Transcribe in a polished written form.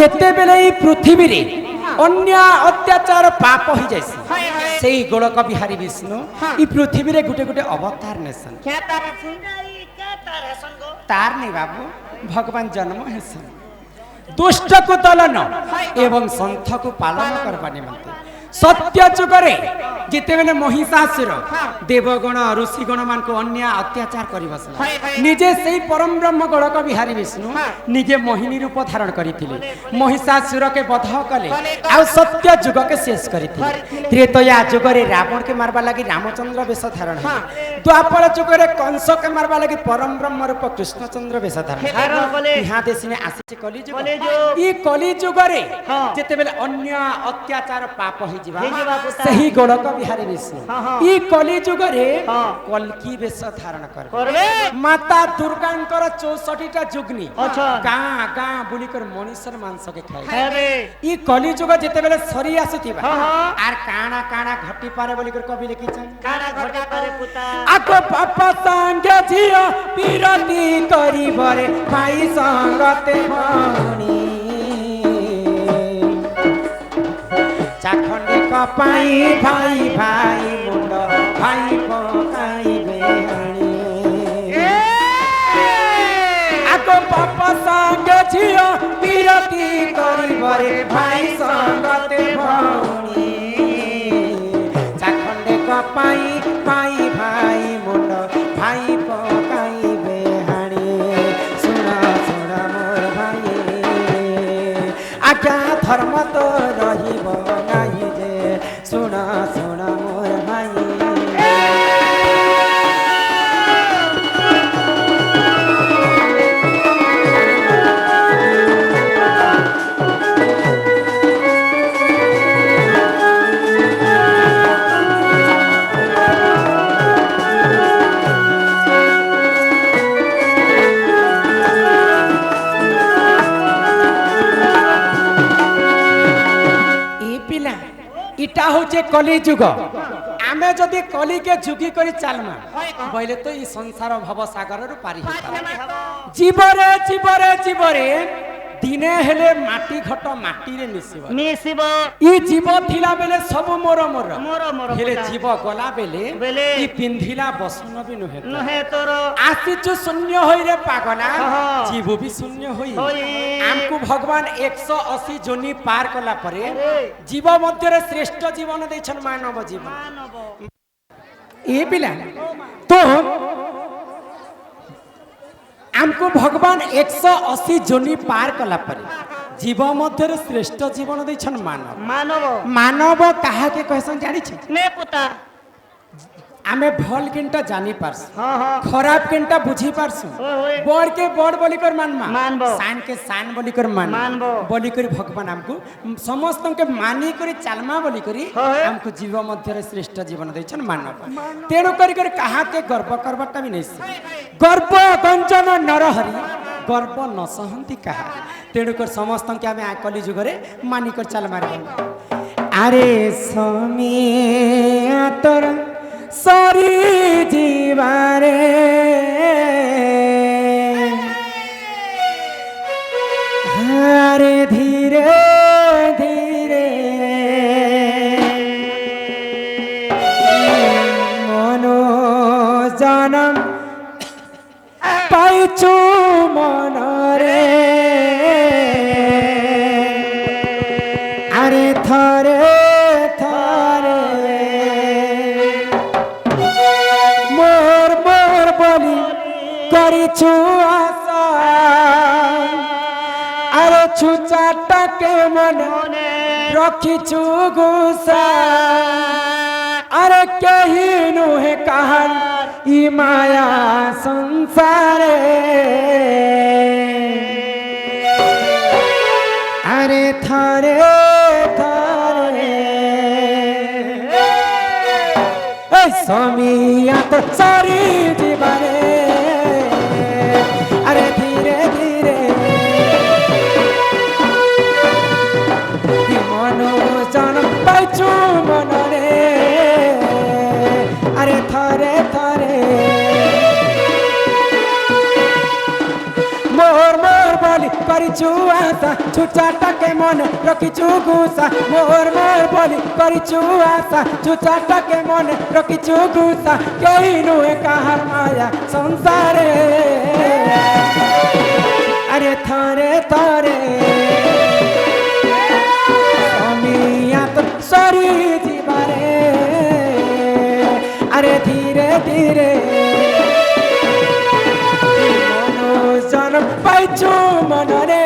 जेते बेले ई पृथ्वी रे अन्य अत्याचार पाप हो जाइसी सेही गोलक बिहारी विष्णु ई पृथ्वी रे गुटे गुटे अवतार नेसन क्या तार सुन जाई क्या तार हसन गो तार नहीं बाबू भगवान जन्म हेसन दुष्ट को दलन एवं संथ को पालन करबा निमंते सत्य जुगरे जिते बेले महिषासुर देवगण ऋषिगण मान को अन्य अत्याचार करि बसला निजे सेही परम ब्रह्म गोलक बिहारी विष्णु निजे मोहिनी रूप धारण करिथिले महिषासुर के वध कले आ सत्य जुग के शेष करिथिले त्रेतया जुगरे रावण के मारबा लागि रामचंद्र वेश धारण द्वापर जुगरे कंस के मारबा लागि परम ब्रह्म रूप कृष्णचंद्र वेश धारण यहाँ देश में आसी कली जुग ई कली जुगरे जेते बेले अन्य अत्याचार पाप हो सही गोलक बिहारी विष्णु ई कली जुगरे कल्की वेश धारण करबे माता दुर्गांकर 64टा जुगनी गाँ गाँ बुलिकर मनुष्य मांस के खाए ई कली जुग जेते बेले सरी आसुथिबा आर काना काना घटी पारे बोलिकर कवि लिखिछन काना घटी पारे पुता आको पापा संगे झियो पिरती करी बरे भाई संगते भणी चाखंडी कपाई भाई भाई मुंड भाई पकाई बेहानी आको पापा संगे झियो पिरती करी बरे भाई संगते भणी चाखंडी कपाई भाई भाई मुंड भाई पकाई बेहानी सुना सुना मोर भाई आज्ञा धर्म तो रहिबो नाही जे सुना सुना मोर भाई इटा होचे कली जुग आमे जदि कली के जुगी करी चालमा बोले तो ई संसार भव सागर रु पारी जीवरे जीवरे जीवरे दिने हेले माटी घट माटी रे मिसिबो ई जीव थिला बेले सब मोर मोर हेले जीव गला बेले ई पिंधिला बसन भी नहे तोर आसीचु शून्य होई रे पागला जीव भी शून्य होई हमको भगवान 180 जोनी पार कला परे जीव मध्य रे श्रेष्ठ जीवन दैछन मानव जीवन ए पिला तो हमको भगवान 180 जोनी पार कला परे जीव मध्य रे श्रेष्ठ जीवन दैछन मानव मानव मानव काहा के कहसन जानि छी ने पुता आमे भल केनटा जानी पारस खराब केनटा बुझी पारस बड़ के बड़ बोली कर मानबो सान के सान बोली कर मानबो बोली कर भगवान हमको समस्त के मानी करी चालमा बोली करी हमको जीव मध्य रे श्रेष्ठ जीवन दैछन मानव तेणु करी कर कहा के गर्व करबटा भी नहीं गर्व गंजन नरहरि गर्व न सहंती कहा तेणु कर समस्त के आमे आकली जुगरे मानी कर चाल मारे अरे समी तोर सरी जीवारे हरे धीरे धीरे मनो जनम पाइछु मन रे अरे थरे करिछु आशा अरे छुचाटा के मन रखिछु गुस्सा अरे कही नुहे कहन ई माया संसारे अरे थारे थारे समिया तो सारी जीवने अरे धीरे धीरे मनो जन पाइछु मन रे अरे थरे थरे मोर मोर बोली करी করিছু আশা ছুচাটাকে মনে রকিছু গুসা মোর মোর বলি করিছু আশা ছুচাটাকে মনে রকিছু গুসা কেই নুয়ে কাহার মায়া সংসারে আরে থরে থরে সমিয়াত সরি দিবারে আরে ধীরে ধীরে মনোজন পাইছু মনরে